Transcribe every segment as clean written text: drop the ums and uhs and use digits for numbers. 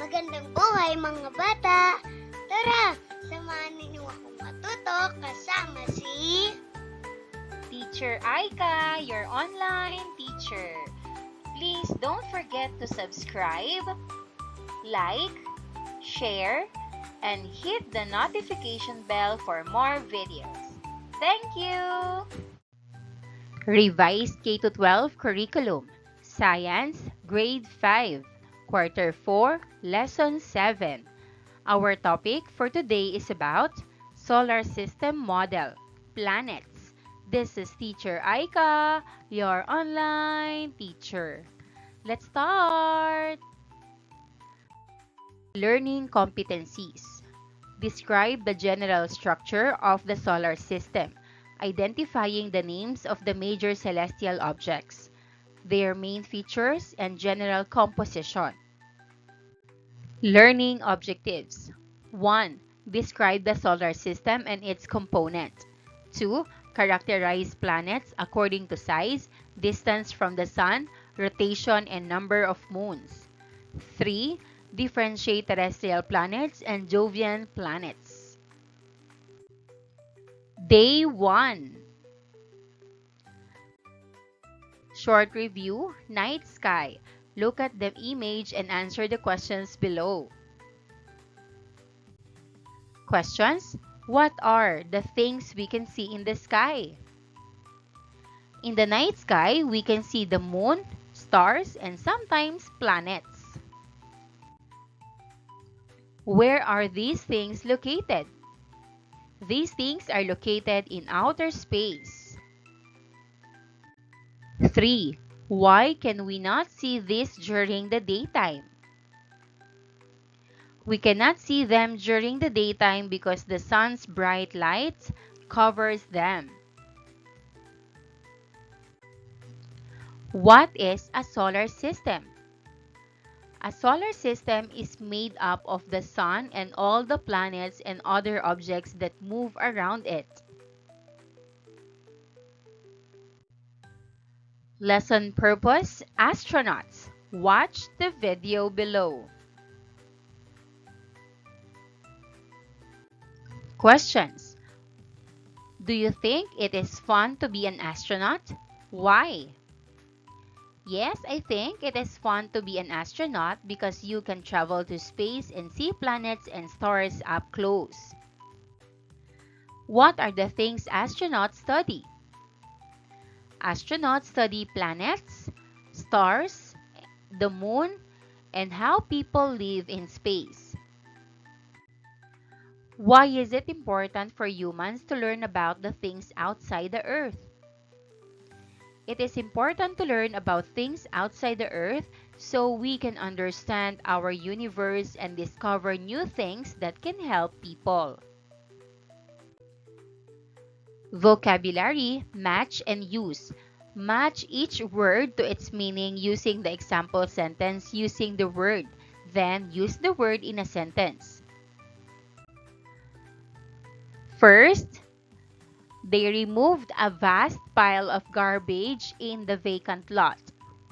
Magandang buhay mga bata! Tara, samahan ninyo akong matuto kasama si Teacher Aika, your online teacher. Please don't forget to subscribe, like, share, and hit the notification bell for more videos. Thank you! Revised K-12 Curriculum, Science, Grade 5, Quarter 4, Lesson 7. Our topic for today is about Solar System Model, Planets. This is Teacher Aika, your online teacher. Let's start! Learning competencies. Describe the general structure of the solar system, identifying the names of the major celestial objects, their main features, and general composition. Learning objectives. 1. Describe the solar system and its components. 2. Characterize planets according to size, distance from the sun, rotation, and number of moons. 3. Differentiate terrestrial planets and Jovian planets. Day 1. Short review, night sky. Look at the image and answer the questions below. Questions: what are the things we can see in the sky? In the night sky, we can see the moon, stars, and sometimes planets. Where are these things located? These things are located in outer space. 3. Why can we not see this during the daytime? We cannot see them during the daytime because the sun's bright light covers them. What is a solar system? A solar system is made up of the sun and all the planets and other objects that move around it. Lesson purpose: astronauts. Watch the video below. Questions: do you think it is fun to be an astronaut? Why? Yes, I think it is fun to be an astronaut because you can travel to space and see planets and stars up close. What are the things astronauts study? Astronauts study planets, stars, the moon, and how people live in space. Why is it important for humans to learn about the things outside the Earth? It is important to learn about things outside the Earth so we can understand our universe and discover new things that can help people. Vocabulary, match and use. Match each word to its meaning using the example sentence using the word. Then use the word in a sentence. First, they removed a vast pile of garbage in the vacant lot.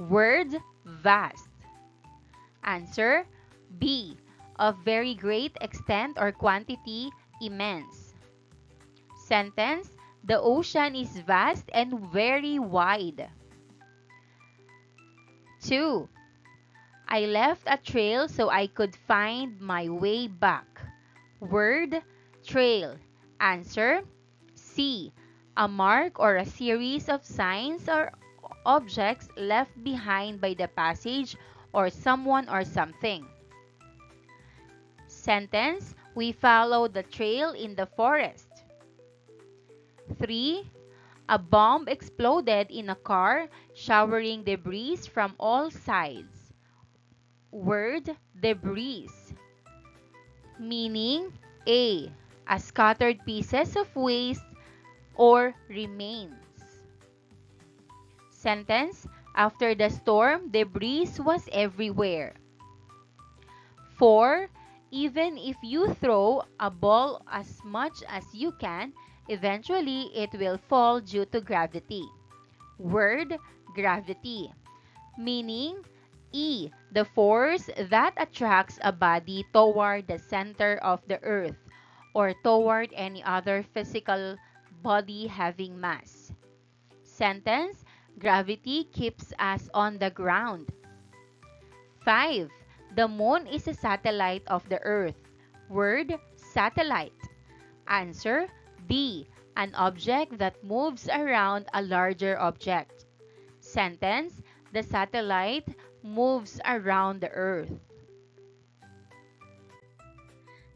Word, vast. Answer, B. Of very great extent or quantity, immense. Sentence, the ocean is vast and very wide. 2. I left a trail so I could find my way back. Word, trail. Answer, C. A mark or a series of signs or objects left behind by the passage or someone or something. Sentence, we followed the trail in the forest. 3. A bomb exploded in a car, showering debris from all sides. Word, debris. Meaning, A. Scattered pieces of waste or remains. Sentence, after the storm, debris was everywhere. 4. Even if you throw a ball as much as you can, eventually it will fall due to gravity. Word, gravity. Meaning, E. The force that attracts a body toward the center of the earth or toward any other physical body having mass. Sentence, gravity keeps us on the ground. 5. The moon is a satellite of the earth. Word, satellite. Answer, D. An object that moves around a larger object. Sentence, the satellite moves around the earth.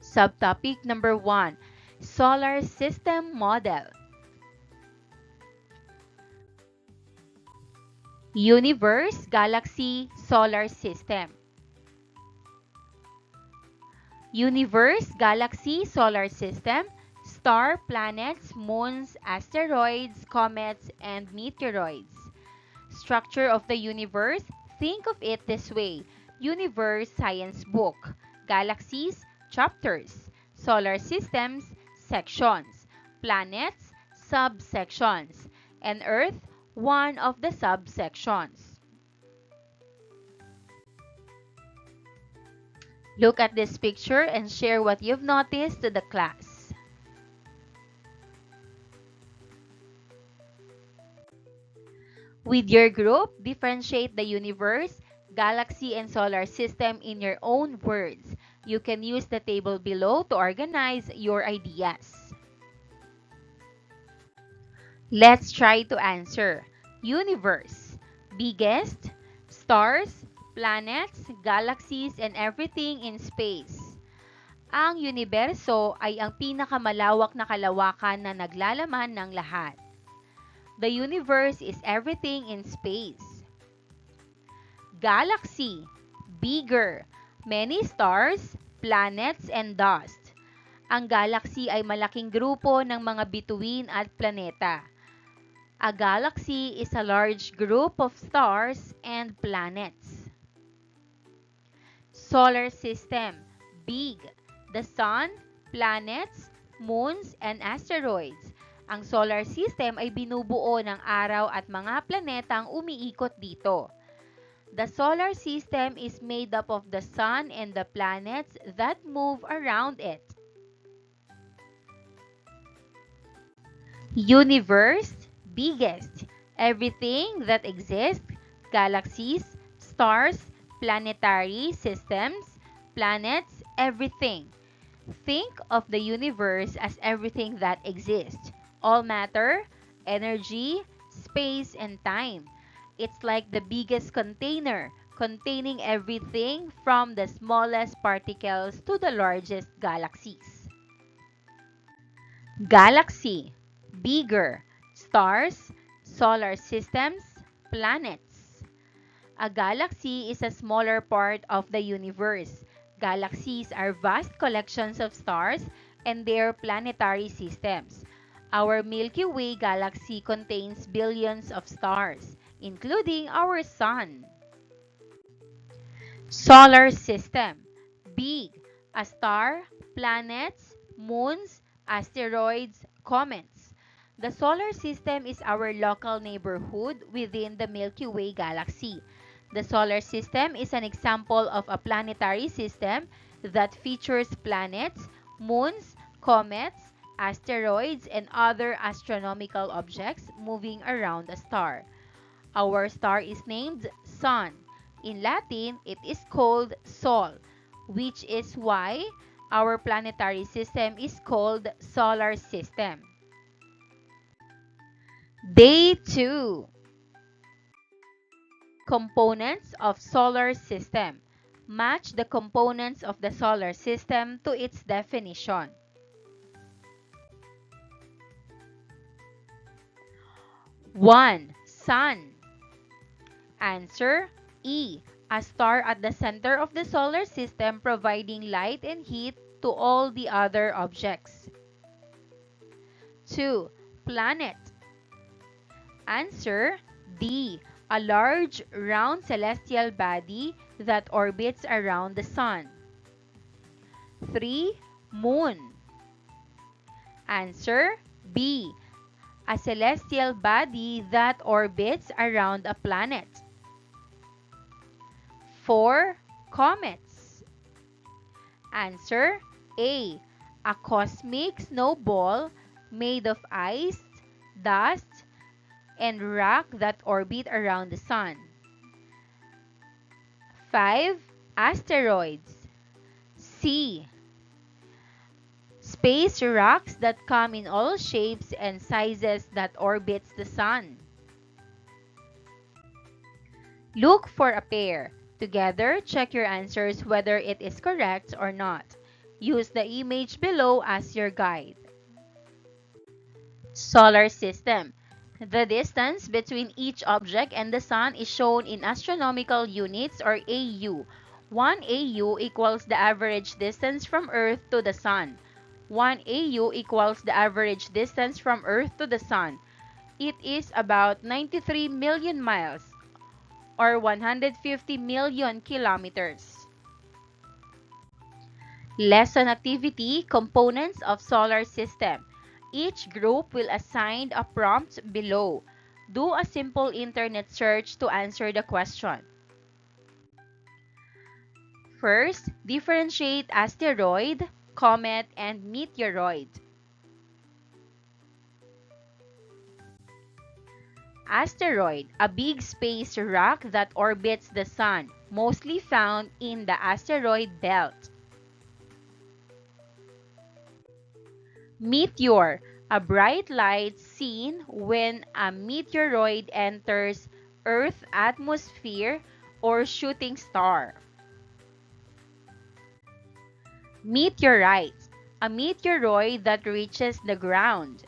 Subtopic number 1, Solar System Model. Universe, galaxy, solar system. Universe, galaxy, solar system, star, planets, moons, asteroids, comets, and meteoroids. Structure of the universe, think of it this way. Universe, science book. Galaxies, chapters. Solar systems, sections. Planets, subsections. And Earth, one of the subsections. Look at this picture and share what you've noticed to the class. With your group, differentiate the universe, galaxy, and solar system in your own words. You can use the table below to organize your ideas. Let's try to answer. Universe, biggest, stars, planets, galaxies, and everything in space. Ang universo ay ang pinakamalawak na kalawakan na naglalaman ng lahat. The universe is everything in space. Galaxy, bigger, many stars, planets, and dust. Ang galaxy ay malaking grupo ng mga bituin at planeta. A galaxy is a large group of stars and planets. Solar system, big, the sun, planets, moons, and asteroids. Ang solar system ay binubuo ng araw at mga planetang umiikot dito. The solar system is made up of the sun and the planets that move around it. Universe, biggest, everything that exists, galaxies, stars, planetary systems, planets, everything. Think of the universe as everything that exists. All matter, energy, space, and time. It's like the biggest container, containing everything from the smallest particles to the largest galaxies. Galaxy, bigger, stars, solar systems, planets. A galaxy is a smaller part of the universe. Galaxies are vast collections of stars and their planetary systems. Our Milky Way galaxy contains billions of stars, including our sun. Solar system, big, a star, planets, moons, asteroids, comets. The solar system is our local neighborhood within the Milky Way galaxy. The solar system is an example of a planetary system that features planets, moons, comets, asteroids, and other astronomical objects moving around a star. Our star is named Sun. In Latin, it is called Sol, which is why our planetary system is called Solar System. Day 2. Components of solar system. Match the components of the solar system to its definition. 1. Sun. Answer, E. A star at the center of the solar system providing light and heat to all the other objects. 2. Planet. Answer, D. A large, round celestial body that orbits around the sun. 3. Moon. Answer, B. A celestial body that orbits around a planet. 4 comets? Answer A. A cosmic snowball made of ice, dust, and rock that orbit around the sun. 5. Asteroids. C. Space rocks that come in all shapes and sizes that orbits the sun. Look for a pair. Together, check your answers whether it is correct or not. Use the image below as your guide. Solar System. The distance between each object and the sun is shown in astronomical units or AU. 1 AU equals the average distance from Earth to the sun. 1 AU equals the average distance from Earth to the sun. It is about 93 million miles or 150 million kilometers. Lesson activity, components of solar system. Each group will assign a prompt below. Do a simple internet search to answer the question. First, differentiate asteroid, comet, and meteoroid. Asteroid, a big space rock that orbits the sun, mostly found in the asteroid belt. Meteor, a bright light seen when a meteoroid enters Earth's atmosphere or shooting star. Meteorite, a meteoroid that reaches the ground.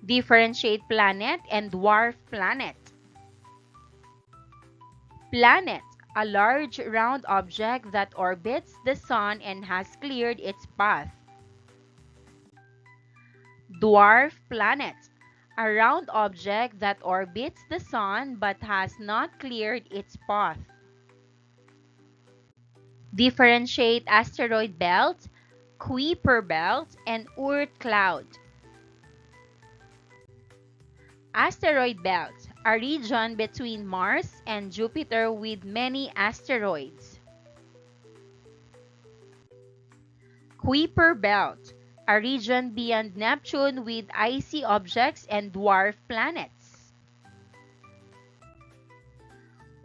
Differentiate planet and dwarf planet. Planet, a large round object that orbits the sun and has cleared its path. Dwarf planet, a round object that orbits the sun but has not cleared its path. Differentiate asteroid belt, Kuiper belt, and Oort cloud. Asteroid belt, a region between Mars and Jupiter with many asteroids. Kuiper belt, a region beyond Neptune with icy objects and dwarf planets.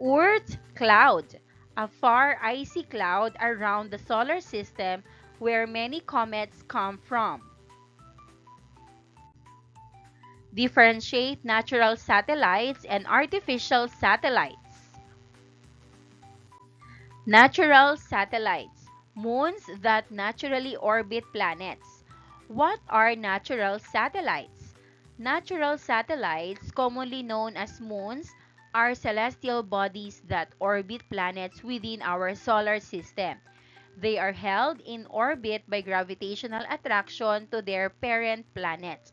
Oort cloud, a far icy cloud around the solar system where many comets come from. Differentiate natural satellites and artificial satellites. Natural satellites, moons that naturally orbit planets. What are natural satellites? Natural satellites, commonly known as moons, are celestial bodies that orbit planets within our solar system. They are held in orbit by gravitational attraction to their parent planet.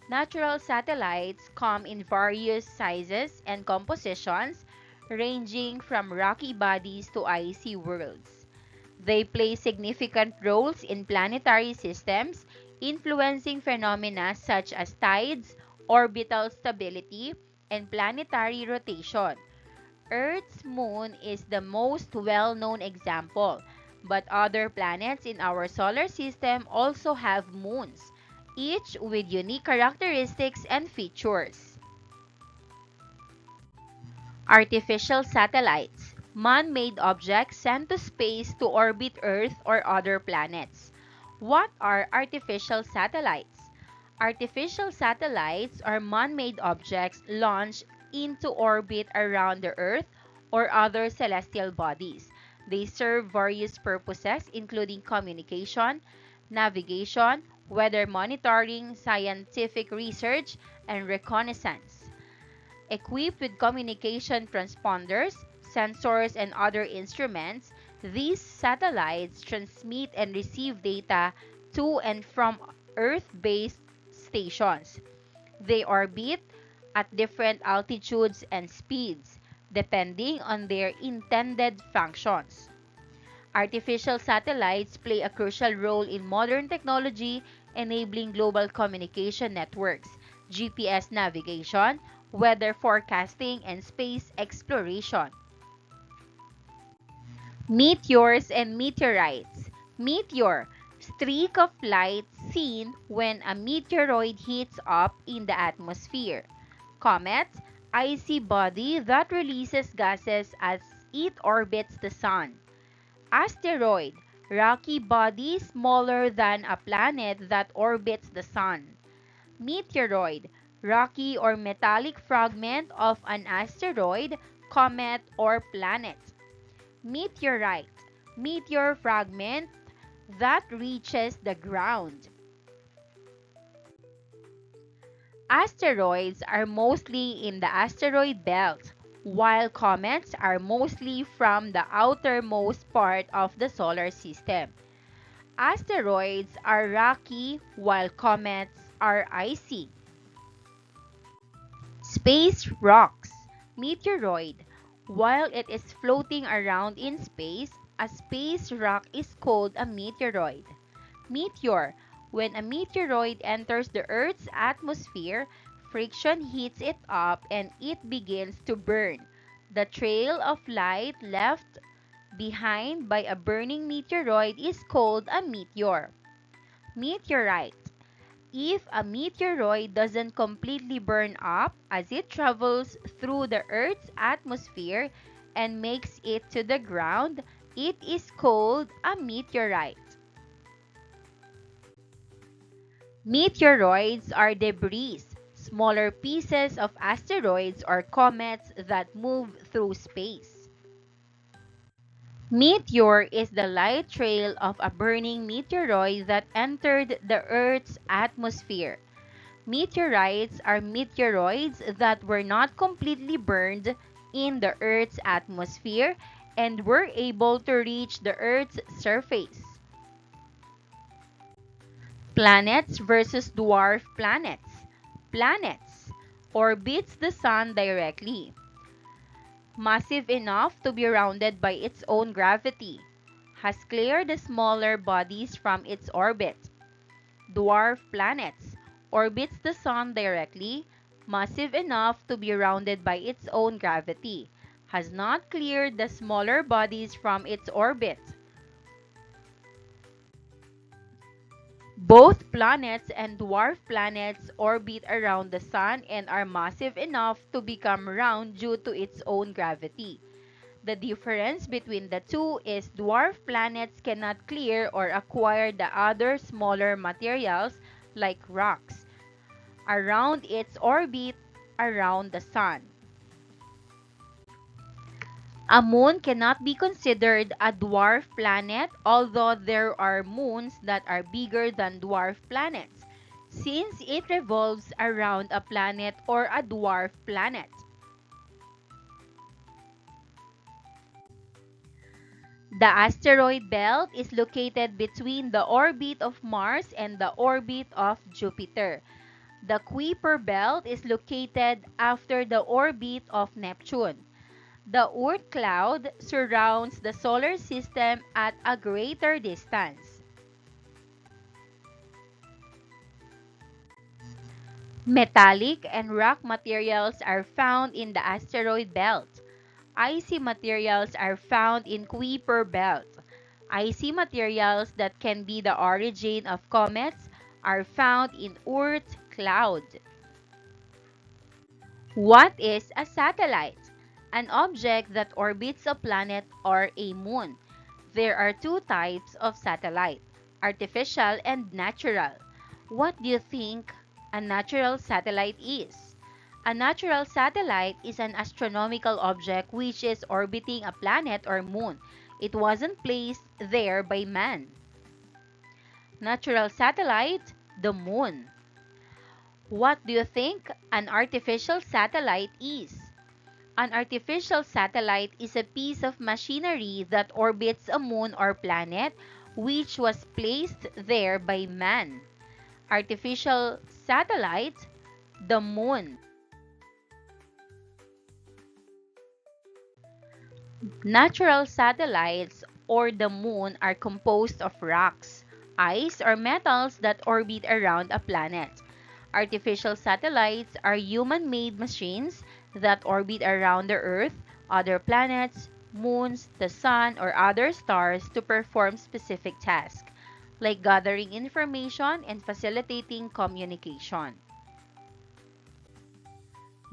Natural satellites come in various sizes and compositions, ranging from rocky bodies to icy worlds. They play significant roles in planetary systems, influencing phenomena such as tides, orbital stability, and planetary rotation. Earth's moon is the most well-known example, but other planets in our solar system also have moons, each with unique characteristics and features. Artificial satellites, man-made objects sent to space to orbit Earth or other planets. What are artificial satellites? Artificial satellites are man-made objects launched into orbit around the Earth or other celestial bodies. They serve various purposes including communication, navigation, weather monitoring, scientific research, and reconnaissance. Equipped with communication transponders, sensors, and other instruments, these satellites transmit and receive data to and from Earth-based stations. They orbit at different altitudes and speeds, depending on their intended functions. Artificial satellites play a crucial role in modern technology, enabling global communication networks, GPS navigation, weather forecasting, and space exploration. Meteors and meteorites. Meteor, streak of light seen when a meteoroid heats up in the atmosphere. Comet, icy body that releases gases as it orbits the sun. Asteroid, rocky body smaller than a planet that orbits the sun. Meteoroid, rocky or metallic fragment of an asteroid, comet, or planet. Meteorite, meteor fragment that reaches the ground. Asteroids are mostly in the asteroid belt, while comets are mostly from the outermost part of the solar system. Asteroids are rocky, while comets are icy. Space rocks. Meteoroid. While it is floating around in space, a space rock is called a meteoroid. Meteor. When a meteoroid enters the Earth's atmosphere, friction heats it up and it begins to burn. The trail of light left behind by a burning meteoroid is called a meteor. Meteorite. If a meteoroid doesn't completely burn up as it travels through the Earth's atmosphere and makes it to the ground, it is called a meteorite. Meteoroids are debris, smaller pieces of asteroids or comets that move through space. Meteor is the light trail of a burning meteoroid that entered the Earth's atmosphere. Meteorites are meteoroids that were not completely burned in the Earth's atmosphere and were able to reach the Earth's surface. Planets versus dwarf planets. Planets orbits the sun directly, massive enough to be rounded by its own gravity, has cleared the smaller bodies from its orbit. Dwarf planets orbits the sun directly, massive enough to be rounded by its own gravity, has not cleared the smaller bodies from its orbit. Both planets and dwarf planets orbit around the sun and are massive enough to become round due to its own gravity. The difference between the two is dwarf planets cannot clear or acquire the other smaller materials like rocks around its orbit around the sun. A moon cannot be considered a dwarf planet, although there are moons that are bigger than dwarf planets, since it revolves around a planet or a dwarf planet. The asteroid belt is located between the orbit of Mars and the orbit of Jupiter. The Kuiper belt is located after the orbit of Neptune. The Oort cloud surrounds the solar system at a greater distance. Metallic and rock materials are found in the asteroid belt. Icy materials are found in Kuiper belt. Icy materials that can be the origin of comets are found in Oort cloud. What is a satellite? An object that orbits a planet or a moon. There are two types of satellite, artificial and natural. What do you think a natural satellite is? A natural satellite is an astronomical object which is orbiting a planet or moon. It wasn't placed there by man. Natural satellite, the moon. What do you think an artificial satellite is? An artificial satellite is a piece of machinery that orbits a moon or planet which was placed there by man. Artificial satellite, the moon. Natural satellites or the moon are composed of rocks, ice, or metals that orbit around a planet. Artificial satellites are human-made machines that orbit around the Earth, other planets, moons, the sun, or other stars to perform specific tasks, like gathering information and facilitating communication.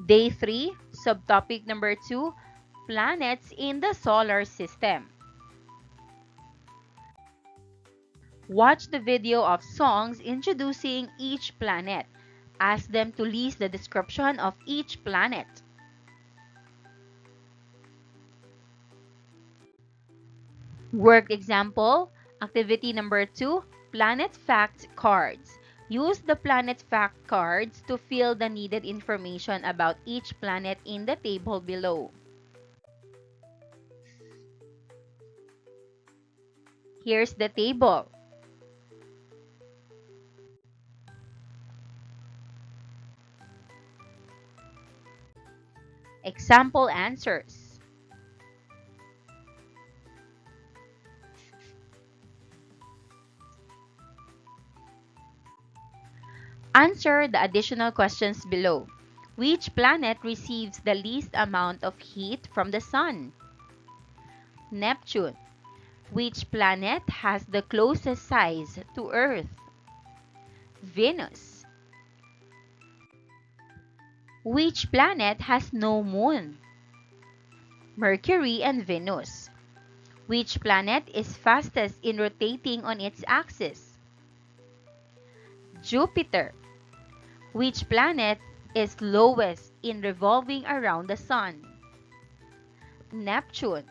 Day 3, subtopic number 2, planets in the solar system. Watch the video of songs introducing each planet. Ask them to list the description of each planet. Work example, activity number 2, Planet Fact Cards. Use the Planet Fact cards to fill the needed information about each planet in the table below. Here's the table. Example answers. Answer the additional questions below. Which planet receives the least amount of heat from the sun? Neptune. Which planet has the closest size to Earth? Venus. Which planet has no moon? Mercury and Venus. Which planet is fastest in rotating on its axis? Jupiter. Which planet is slowest in revolving around the sun? Neptune.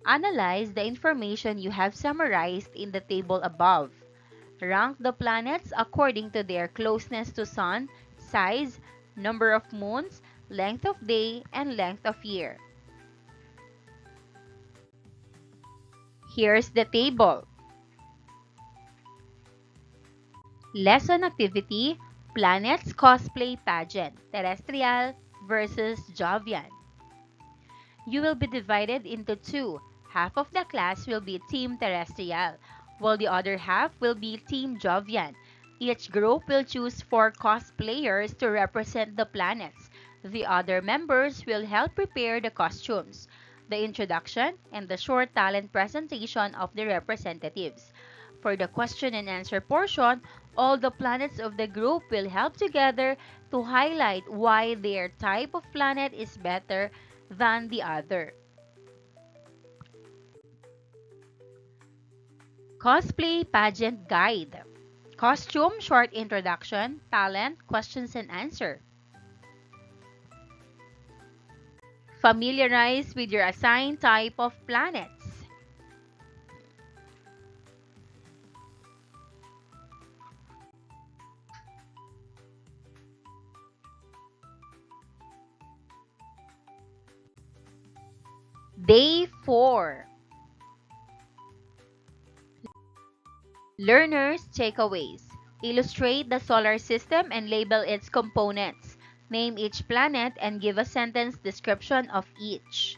Analyze the information you have summarized in the table above. Rank the planets according to their closeness to sun, size, number of moons, length of day, and length of year. Here's the table. Lesson activity, Planets Cosplay Pageant, Terrestrial versus Jovian. You will be divided into two. Half of the class will be Team Terrestrial, while the other half will be Team Jovian. Each group will choose 4 cosplayers to represent the planets. The other members will help prepare the costumes, the introduction, and the short talent presentation of the representatives. For the question and answer portion, all the planets of the group will help together to highlight why their type of planet is better than the other. Cosplay Pageant Guide. Costume, short introduction, talent, questions and answer. Familiarize with your assigned type of planets. Day 4. Learners' takeaways. Illustrate the solar system and label its components. Name each planet and give a sentence description of each.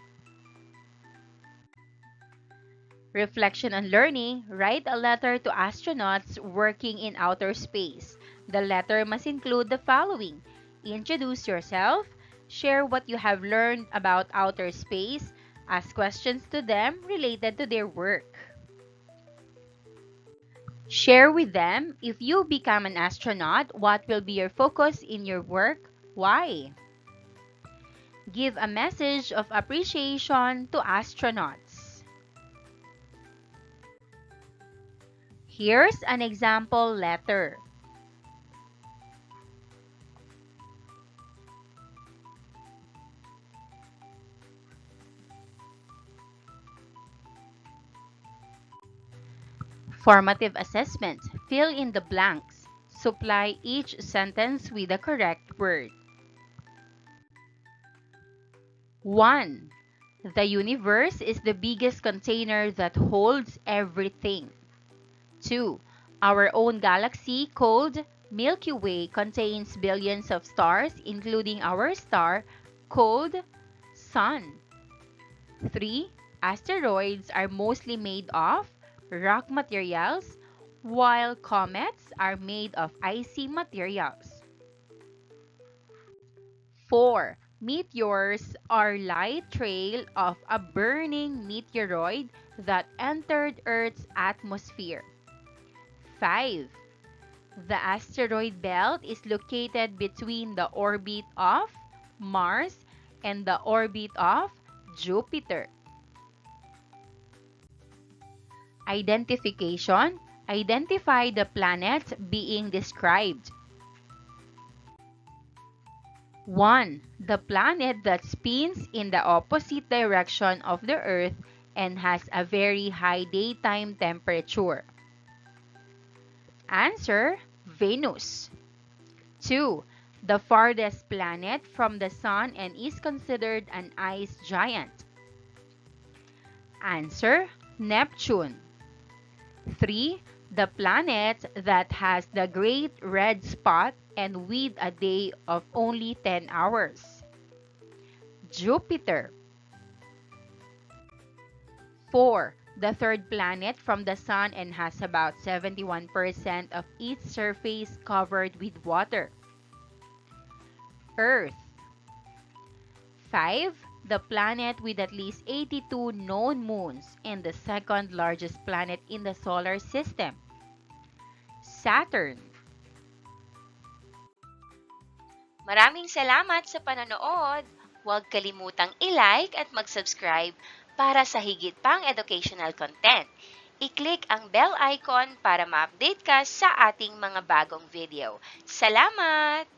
Reflection on learning. Write a letter to astronauts working in outer space. The letter must include the following: introduce yourself, share what you have learned about outer space, ask questions to them related to their work. Share with them, if you become an astronaut, what will be your focus in your work, why? Give a message of appreciation to astronauts. Here's an example letter. Formative assessment. Fill in the blanks. Supply each sentence with the correct word. 1. The universe is the biggest container that holds everything. 2. Our own galaxy called Milky Way contains billions of stars, including our star called Sun. 3. Asteroids are mostly made of rock materials, while comets are made of icy materials. 4. Meteors are light trail of a burning meteoroid that entered Earth's atmosphere. 5. The asteroid belt is located between the orbit of Mars and the orbit of Jupiter. Identification. Identify the planets being described. 1. The planet that spins in the opposite direction of the Earth and has a very high daytime temperature. Answer: Venus. 2. The farthest planet from the Sun and is considered an ice giant. Answer: Neptune. 3. The planet that has the great red spot and with a day of only 10 hours. Jupiter. 4. The third planet from the Sun and has about 71% of its surface covered with water. Earth. 5. The planet with at least 82 known moons and the second largest planet in the solar system. Saturn. Maraming salamat sa panonood! Huwag kalimutang i-like at mag-subscribe para sa higit pang educational content. I-click ang bell icon para ma-update ka sa ating mga bagong video. Salamat!